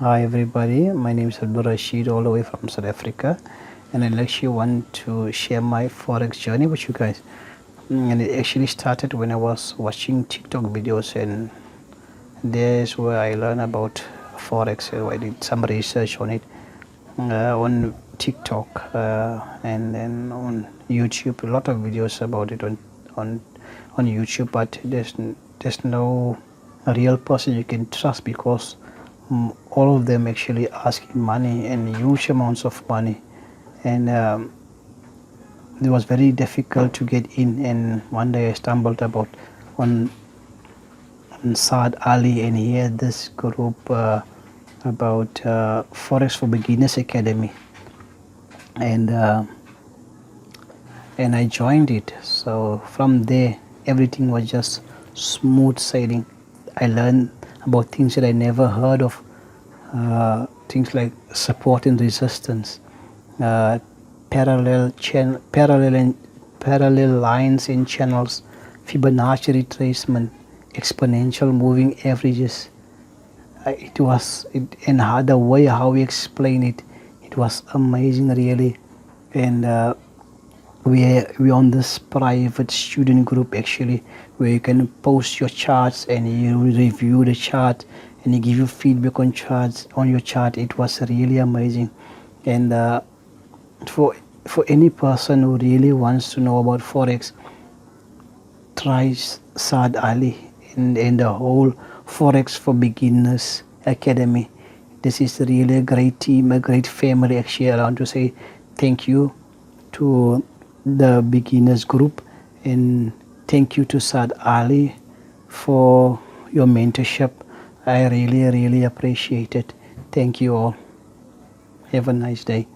Hi everybody, my name is Abdul Rashid all the way from South Africa, and I actually want to share my Forex journey with you guys. And it actually started when I was watching TikTok videos, and there's where I learned about Forex. So I did some research on it on TikTok and then on YouTube. A lot of videos about it on on YouTube, but there's no real person you can trust because all of them actually asking money and huge amounts of money, and it was very difficult to get in. And one day I stumbled about on Saad Ali, and he had this group about Forex for Beginners Academy, and I joined it. So from there, everything was just smooth sailing. I learned about things that I never heard of, things like support and resistance, uh, parallel lines in channels, Fibonacci retracement, exponential moving averages. And how the way how we explain it, it was amazing really. And we on this private student group actually, where you can post your charts and you review the chart and you give you feedback on charts on your chart. It was really amazing. And for any person who really wants to know about Forex, try Saad Ali and the whole Forex for Beginners Academy. This is really a great team, a great family. Actually, I want to say thank you to the beginners group, and thank you to Saad Ali for your mentorship. I really appreciate it. Thank you all. Have a nice day.